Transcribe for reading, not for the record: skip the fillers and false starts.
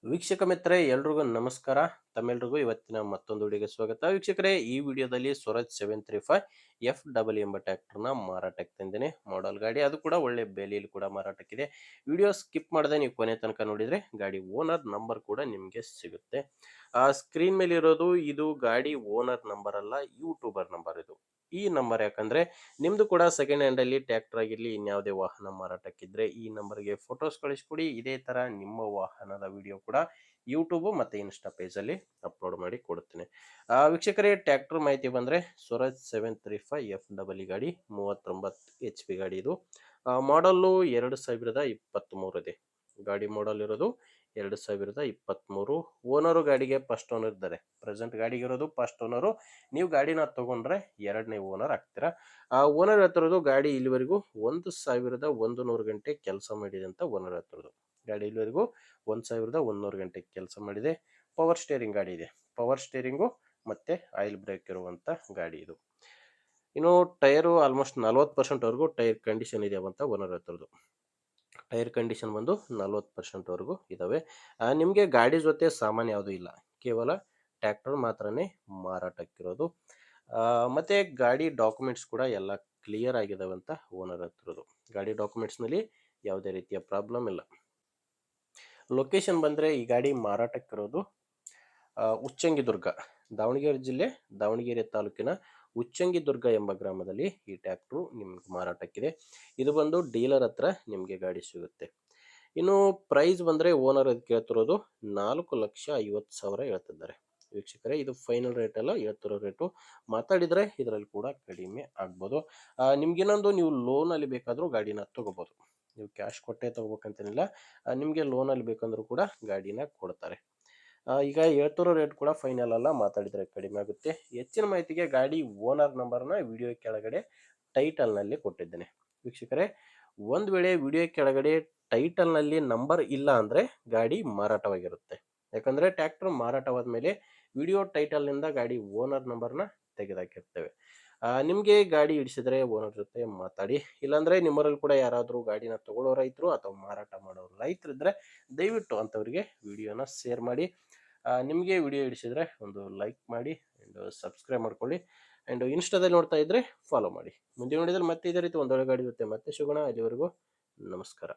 ವೀಕ್ಷಕ ಮಿತ್ರರೇ ಎಲ್ರಿಗೂ ನಮಸ್ಕಾರ. ತಮ್ಮೆಲ್ರಿಗೂ ಇವತ್ತಿನ ಮತ್ತೊಂದು ವಿಡಿಯೋಗೆ ಸ್ವಾಗತ. ವೀಕ್ಷಕರೇ, ಈ ವಿಡಿಯೋದಲ್ಲಿ ಸ್ವರಾಜ್ 735 ಎಫ್ ಡಬಲ್ ಎಂಬ ಟ್ರ್ಯಾಕ್ಟರ್ನ ಮಾರಾಟಕ್ಕೆ ತಂದೇನೆ. ಮಾಡೆಲ್ ಗಾಡಿ, ಅದು ಕೂಡ ಒಳ್ಳೆ ಬೆಲೆಯಲ್ಲಿ ಕೂಡ ಮಾರಾಟಕ್ಕಿದೆ. ವಿಡಿಯೋ ಸ್ಕಿಪ್ ಮಾಡದೆ ನೀವು ಕೊನೆ ತನಕ ನೋಡಿದ್ರೆ ಗಾಡಿ ಓನರ್ ನಂಬರ್ ಕೂಡ ನಿಮಗೆ ಸಿಗುತ್ತೆ. ಸ್ಕ್ರೀನ್ ಮೇಲೆ ಇರೋದು ಇದು ಗಾಡಿ ಓನರ್ ನಂಬರ್ ಅಲ್ಲ, ಯೂಟ್ಯೂಬರ್ ನಂಬರ್ ಇದು. ಈ ನಂಬರ್ ಯಾಕಂದ್ರೆ ನಿಮ್ದು ಕೂಡ ಸೆಕೆಂಡ್ ಹ್ಯಾಂಡ್ ಅಲ್ಲಿ ಟ್ರ್ಯಾಕ್ಟರ್ ಆಗಿರ್ಲಿ, ಇನ್ಯಾವುದೇ ವಾಹನ ಮಾರಾಟಕ್ಕಿದ್ರೆ ಈ ನಂಬರ್ಗೆ ಫೋಟೋಸ್ ಕಳಿಸ್ಕೊಡಿ. ಇದೇ ತರ ನಿಮ್ಮ ವಾಹನದ ವಿಡಿಯೋ ಕೂಡ ಯೂಟ್ಯೂಬ್ ಮತ್ತೆ ಇನ್ಸ್ಟಾ ಪೇಜ್ ಅಲ್ಲಿ ಅಪ್ಲೋಡ್ ಮಾಡಿ ಕೊಡುತ್ತೇನೆ. ವೀಕ್ಷಕರೇ, ಟ್ರ್ಯಾಕ್ಟರ್ ಮಾಹಿತಿ ಬಂದ್ರೆ ಸ್ವರಾಜ್ 735 ಎಫ್ ಗಾಡಿ 39 HP ಗಾಡಿ ಇದು. ಮಾಡಲ್ಲು 2023 ಇದೆ. ಗಾಡಿ ಮಾಡಲ್ ಇರೋದು 2023. ಓನರು ಗಾಡಿಗೆ ಫಸ್ಟ್ ಓನರ್ ಇದ್ದಾರೆ. ಪ್ರೆಸೆಂಟ್ ಗಾಡಿಗೆ ಇರೋದು ಫಸ್ಟ್ ಓನರು. ನೀವು ಗಾಡಿನ ತಗೊಂಡ್ರೆ ಎರಡನೇ ಓನರ್ ಆಗ್ತೀರಾ. ಓನರ್ ಹೇಳ್ತಿರೋದು ಗಾಡಿ ಇಲ್ಲಿವರೆಗೂ 1100 ಗಂಟೆ ಕೆಲಸ ಮಾಡಿದೆ ಅಂತ ಓನರ್ ಹೇಳ್ತಿರೋದು. ಗಾಡಿ ಇಲ್ಲಿವರೆಗೂ 1100 ಗಂಟೆ ಕೆಲಸ ಮಾಡಿದೆ. ಪವರ್ ಸ್ಟೇರಿಂಗ್ ಗಾಡಿ ಇದೆ. ಪವರ್ ಸ್ಟೇರಿಂಗು ಮತ್ತೆ ಆಯಿಲ್ ಬ್ರೇಕ್ ಇರುವಂತ ಗಾಡಿ ಇದು. ಇನ್ನು ಟೈರು ಆಲ್ಮೋಸ್ಟ್ 40% ವರೆಗೂ ಟೈರ್ ಕಂಡೀಷನ್ ಇದೆ ಅಂತ ಓನರ್ ಹೇಳ್ತಿರೋದು. ಟೈರ್ ಕಂಡೀಷನ್ ಬಂದು 40% ವರೆಗೂ ಇದಾವೆ. ನಿಮಗೆ ಗಾಡಿ ಜೊತೆ ಸಾಮಾನು ಯಾವುದೂ ಇಲ್ಲ, ಕೇವಲ ಟ್ರ್ಯಾಕ್ಟರ್ ಮಾತ್ರನೇ ಮಾರಾಟಕ್ಕಿರೋದು. ಮತ್ತೆ ಗಾಡಿ ಡಾಕ್ಯುಮೆಂಟ್ಸ್ ಕೂಡ ಎಲ್ಲ ಕ್ಲಿಯರ್ ಆಗಿದಾವೆ ಅಂತ ಓನರ್ ಹೇಳ್ತಿರೋದು. ಗಾಡಿ ಡಾಕ್ಯುಮೆಂಟ್ಸ್ನಲ್ಲಿ ಯಾವುದೇ ರೀತಿಯ ಪ್ರಾಬ್ಲಮ್ ಇಲ್ಲ. ಲೊಕೇಶನ್ ಬಂದರೆ ಈ ಗಾಡಿ ಮಾರಾಟಕ್ಕಿರೋದು ಉಚ್ಚಂಗಿದುರ್ಗ, ದಾವಣಗೆರೆ ಜಿಲ್ಲೆ, ದಾವಣಗೆರೆ ತಾಲೂಕಿನ ಉಚ್ಚಂಗಿದುರ್ಗ ಎಂಬ ಗ್ರಾಮದಲ್ಲಿ ಈ ಟ್ರ್ಯಾಕ್ಟ್ರು ನಿಮ್ಗೆ ಮಾರಾಟಕ್ಕಿದೆ. ಇದು ಬಂದು ಡೀಲರ್ ಹತ್ರ ನಿಮಗೆ ಗಾಡಿ ಸಿಗುತ್ತೆ. ಇನ್ನು ಪ್ರೈಸ್ ಬಂದರೆ ಓನರ್ ಕೇಳ್ತಿರೋದು 4,50,000 ಹೇಳ್ತಿದ್ದಾರೆ. ವೀಕ್ಷಕರೇ, ಇದು ಫೈನಲ್ ರೇಟ್ ಅಲ್ಲ, ಹೇಳ್ತಿರೋ ರೇಟು. ಮಾತಾಡಿದರೆ ಇದರಲ್ಲಿ ಕೂಡ ಕಡಿಮೆ ಆಗ್ಬೋದು. ನಿಮ್ಗೇನೊಂದು ನೀವು ಲೋನಲ್ಲಿ ಬೇಕಾದರೂ ಗಾಡಿನ ತಗೋಬೋದು. ನೀವು ಕ್ಯಾಶ್ ಕೊಟ್ಟೆ ತಗೋಬೇಕಂತೇನಿಲ್ಲ. ನಿಮಗೆ ಲೋನಲ್ಲಿ ಬೇಕಂದ್ರೂ ಕೂಡ ಗಾಡಿನ ಕೊಡ್ತಾರೆ. ಈಗ ಹೇಳ್ತಿರೋ ರೇಟ್ ಕೂಡ ಫೈನಲ್ ಅಲ್ಲ, ಮಾತಾಡಿದರೆ ಕಡಿಮೆ ಆಗುತ್ತೆ. ಹೆಚ್ಚಿನ ಮಾಹಿತಿಗೆ ಗಾಡಿ ಓನರ್ ನಂಬರ್ನ ವಿಡಿಯೋ ಕೆಳಗಡೆ ಟೈಟಲ್ನಲ್ಲಿ ಕೊಟ್ಟಿದ್ದೇನೆ. ವೀಕ್ಷಕರೇ, ಒಂದು ವೇಳೆ ವಿಡಿಯೋ ಕೆಳಗಡೆ ಟೈಟಲ್ನಲ್ಲಿ ನಂಬರ್ ಇಲ್ಲ ಅಂದರೆ ಗಾಡಿ ಮಾರಾಟವಾಗಿರುತ್ತೆ. ಯಾಕಂದರೆ ಟ್ರ್ಯಾಕ್ಟರ್ ಮಾರಾಟವಾದ ಮೇಲೆ ವಿಡಿಯೋ ಟೈಟಲ್ನಿಂದ ಗಾಡಿ ಓನರ್ ನಂಬರ್ನ ತೆಗೆದಾಕಿರ್ತೇವೆ. ನಿಮಗೆ ಗಾಡಿ ಹಿಡಿಸಿದ್ರೆ ಓನರ್ ಜೊತೆ ಮಾತಾಡಿ. ಇಲ್ಲಾಂದರೆ ನಿಮ್ಮರಲ್ಲಿ ಕೂಡ ಯಾರಾದರೂ ಗಾಡಿನ ತಗೊಳ್ಳೋ ರೈತರು ಅಥವಾ ಮಾರಾಟ ಮಾಡೋರು ರೈತರಿದ್ದರೆ ದಯವಿಟ್ಟು ಅಂಥವ್ರಿಗೆ ವಿಡಿಯೋನ ಶೇರ್ ಮಾಡಿ. ನಿಮಗೆ ವಿಡಿಯೋ ಹಿಡಿಸಿದ್ರೆ ಒಂದು ಲೈಕ್ ಮಾಡಿ ಆ್ಯಂಡ್ ಸಬ್ಸ್ಕ್ರೈಬ್ ಮಾಡ್ಕೊಳ್ಳಿ. ಆ್ಯಂಡ್ ಇನ್ಸ್ಟಾದಲ್ಲಿ ನೋಡ್ತಾ ಇದ್ದರೆ ಫಾಲೋ ಮಾಡಿ. ಮುಂದೆ ನೋಡಿದರೆ ಮತ್ತೆ ಇದೇ ರೀತಿ ಒಂದೊಳ್ಳೆ ಗಾಡಿ ಜೊತೆ ಮತ್ತೆ ಸಿಗೋಣ. ಅಲ್ಲಿವರೆಗೂ ನಮಸ್ಕಾರ.